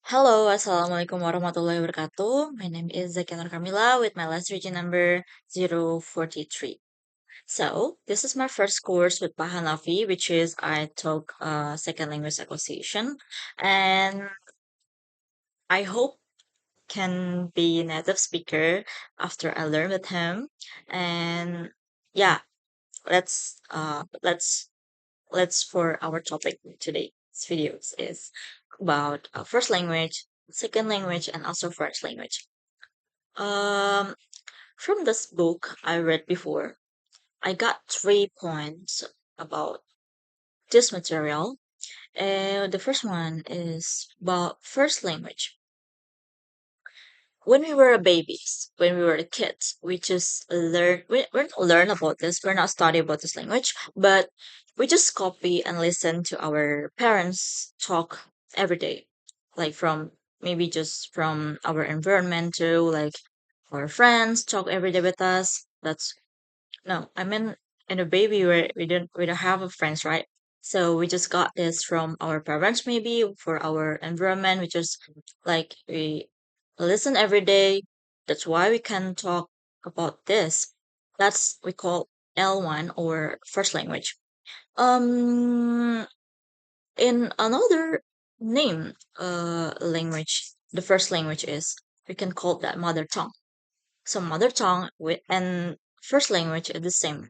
Hello, Assalamualaikum warahmatullahi wabarakatuh. My name is Zakia Nur Kamila with my last region number 043. So, this is my first course with Pahanafi, which is I took second language acquisition, and I hope can be native speaker after I learn with him. And yeah, let's for our topic today's videos is about first language, second language, and also first language. Um, from this book I read before, I got 3 points about this material. The first one is about first language. When we were babies, when we were kids, we just we don't learn about this, we're not studying about this language, but we just copy and listen to our parents talk every day. Like from maybe just from our environment to like our friends talk every day with us. That's no, I mean in a baby we don't have a friends, right? So we just got this from our parents maybe for our environment. We just like we listen every day. That's why we can talk about this. That's we call L1 or first language. Um in another name language, the first language is we can call that mother tongue. So mother tongue with and first language is the same.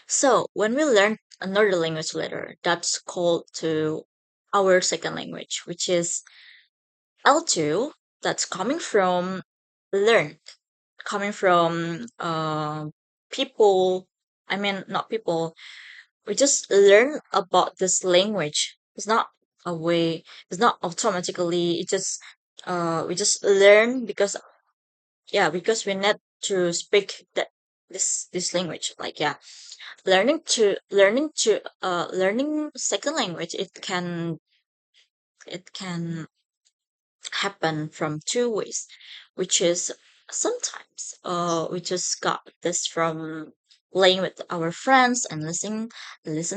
So when we learn another language later, that's called to our second language, which is L2. That's coming from learned, coming from people. I mean, not people. We just learn about this language. It's not a way. It's not automatically. It just we just learn because because we need to speak this language. Like learning second language, it can happen from two ways, which is sometimes we just got this from playing with our friends and listen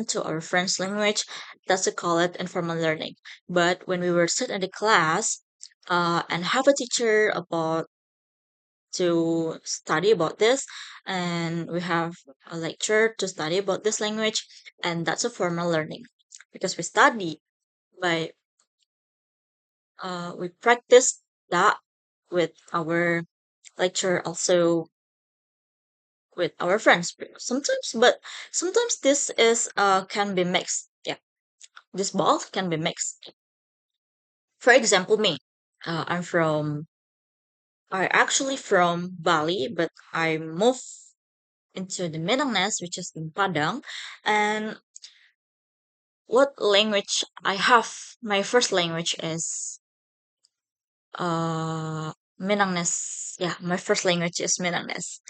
to our friends language. That's we call it informal learning. But when we were sit in the class and have a teacher about to study about this, and we have a lecture to study about this language, and that's a formal learning because we study by we practice that with our lecture, also with our friends sometimes. But sometimes this is can be mixed. Yeah, this both can be mixed. For example, me, i'm from I actually from Bali, but I moved into the Mindangness, which is in Padang. And what language I have, my first language is Mindangness. Yeah, my first language is Mindangness.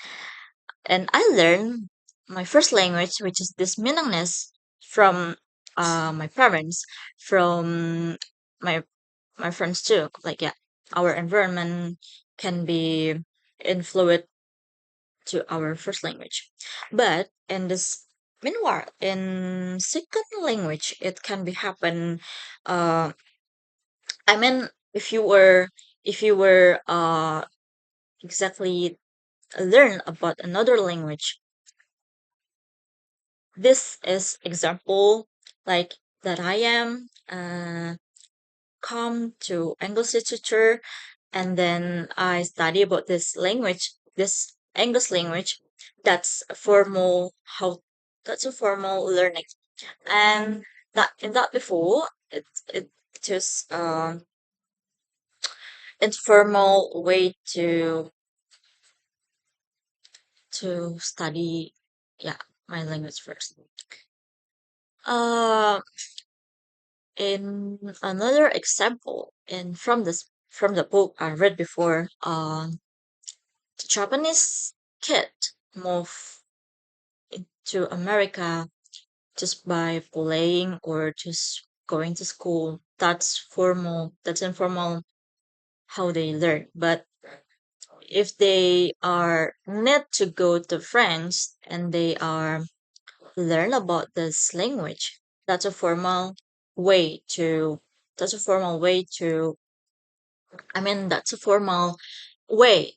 And I learned my first language, which is this Mindangness, from my parents, from my my friends too. Like our environment can be influenced to our first language. But in this meanwhile, in second language, it can be happen. Uh, I mean, if you were exactly learn about another language, this is example like that I am come to English literature, and then I study about this language, this English language. That's a formal how that's a formal learning. And that in that before it just informal way to study, yeah, my language first. Uh, in another example, in from the book I read before, the Japanese kid moved into America just by playing or just going to school. That's formal. That's informal how they learn. But if they are need to go to France and they are learn about this language, that's a formal way to that's a formal way to, I mean, that's a formal way.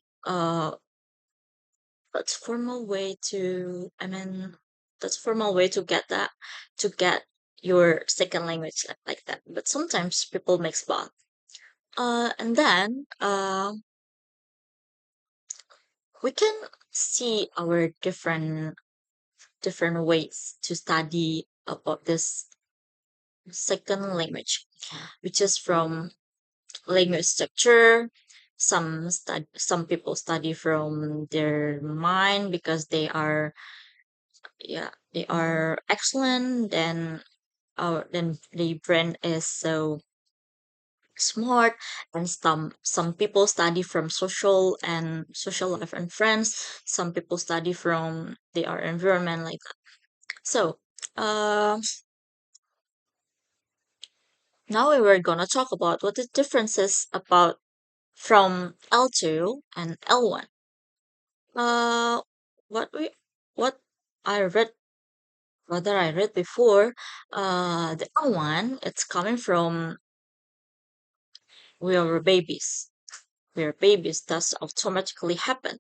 That's a formal way to, I mean, that's a formal way to get that, to get your second language like that. But sometimes people mix both. And then we can see our different ways to study about this second language, which is from language structure. Some people study from their mind because they are, yeah, they are excellent. Then the brain is so smart. And some people study from social life and friends. Some people study from their environment, like that. So uh, now we were gonna talk about what the differences about from L2 and L1. Uh, what we what I read, whether I read before, the L1, it's coming from we are babies. We are babies. That's automatically happen.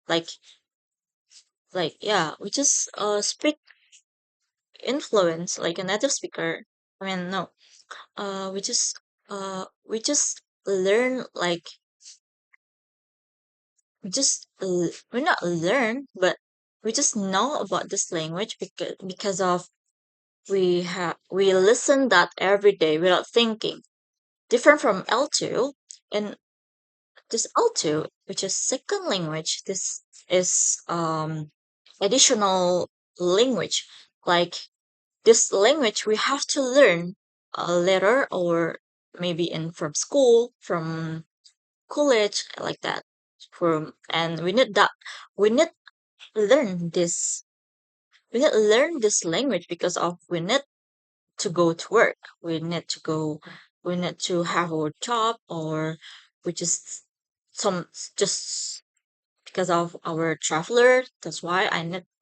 Like yeah, we just speak influence like a native speaker. I mean, no, we just learn like we not learn, but we just know about this language because of we listen that every day without thinking. Different from L2, and this L2, which is second language, this is additional language. Like this language we have to learn later, or maybe in from school, from college, like that. From and we need learn this we need learn this language because of we need to go to work. We need to have our job, or we just some just because of our traveler. That's why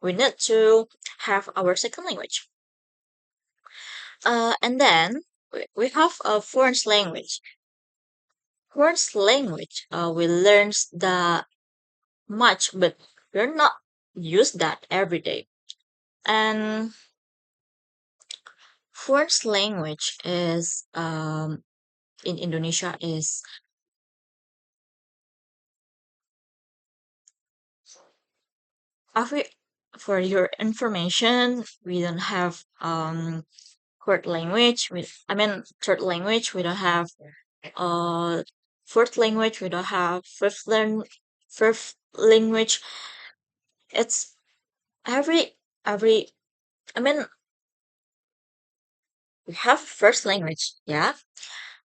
we need to have our second language. And then we have a foreign language. Foreign language, we learn the much, but we're not use that every day. And foreign language is in Indonesia is Afri- for your information, we don't have fourth language. I mean third language. We don't have uh fourth language. We don't have fifth language. It's every. I mean we have first language, yeah.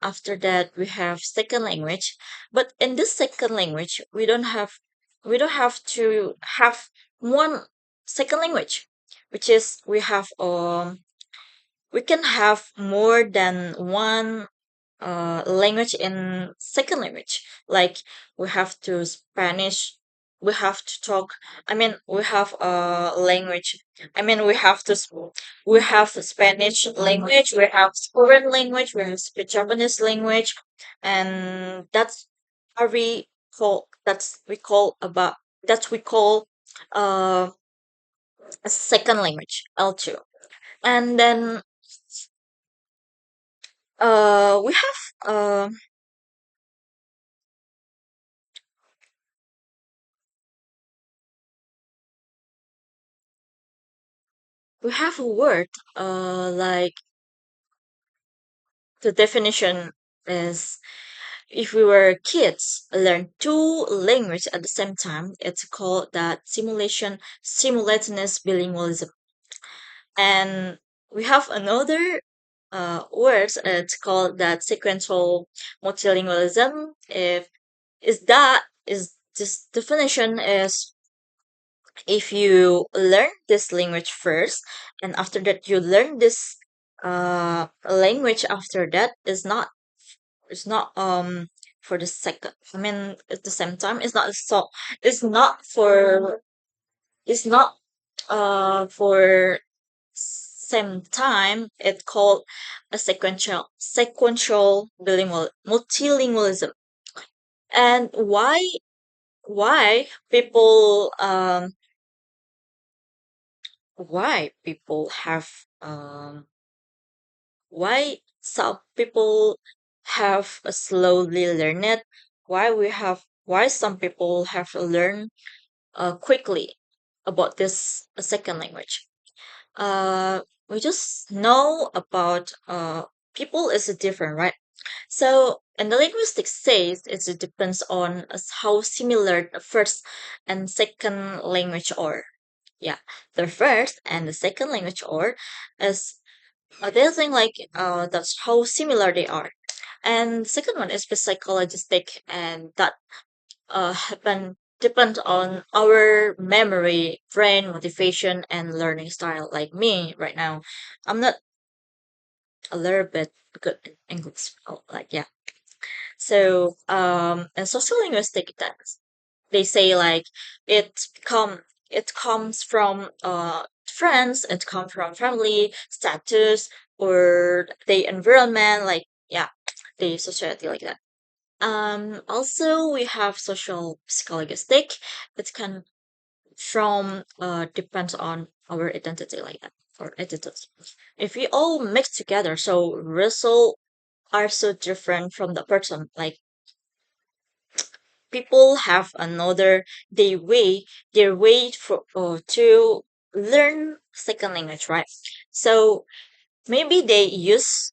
After that, we have second language. But in this second language, we don't have to have one second language, which is we can have more than one language in second language. Like we have to Spanish, we have to talk. I mean, we have a language. I mean, we have Spanish language, we have Korean language, we have Japanese language, and that's we call uh a second language L2. And then we have a word like the definition is if we were kids learn two languages at the same time, it's called that simultaneous bilingualism. And we have another words, it's called that sequential multilingualism. If is that is this definition is if you learn this language first, and after that you learn this language after that, is not it's not for the second, I mean at the same time, it's not for it's not for same time it called a sequential multilingualism. And why people why people have why some people have slowly learn it, why some people have to learn quickly about this second language. uh we just know about people is different, right? So, and the linguistics says it depends on how similar the first and second language are. Yeah, the first and the second language are is they think like that's how similar they are. And the second one is the psychologistic, and that happen depend on our memory, brain, motivation, and learning style. Like me right now, I'm not a little bit good in English. Oh, like yeah. So and sociolinguistic that's they say like it comes from friends, it comes from family, status, or the environment, like yeah, the society like that. Also we have social psychologistic. It can from depends on our identity like that or attitudes. If we all mix together, so result are so different from the person. Like people have another their way for to learn second language, right? So maybe they use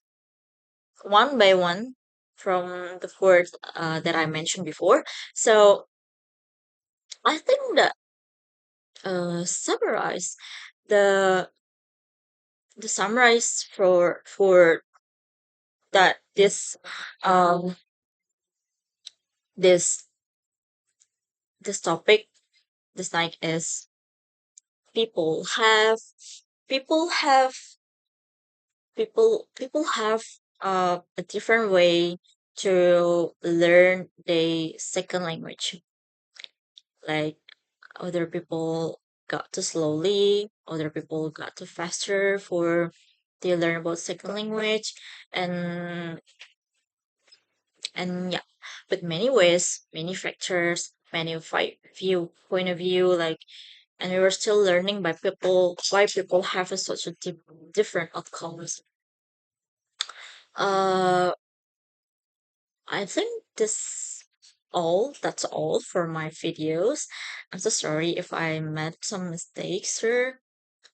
one by one from the words that I mentioned before. So I think that summarize the summarize for that um this this topic, this like is people have people have people have a different way to learn the second language. Like other people got to slowly, other people got to faster for they learn about second language, and yeah, but many ways, many factors, many point of view, like, and we were still learning by people why people have a such a different outcomes. uh I think that's all for my videos. I'm so sorry if I made some mistakes here.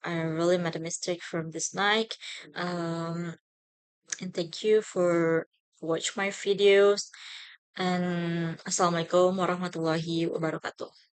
I really made a mistake from this night. Um, and thank you for watch my videos. And Assalamualaikum warahmatullahi wabarakatuh.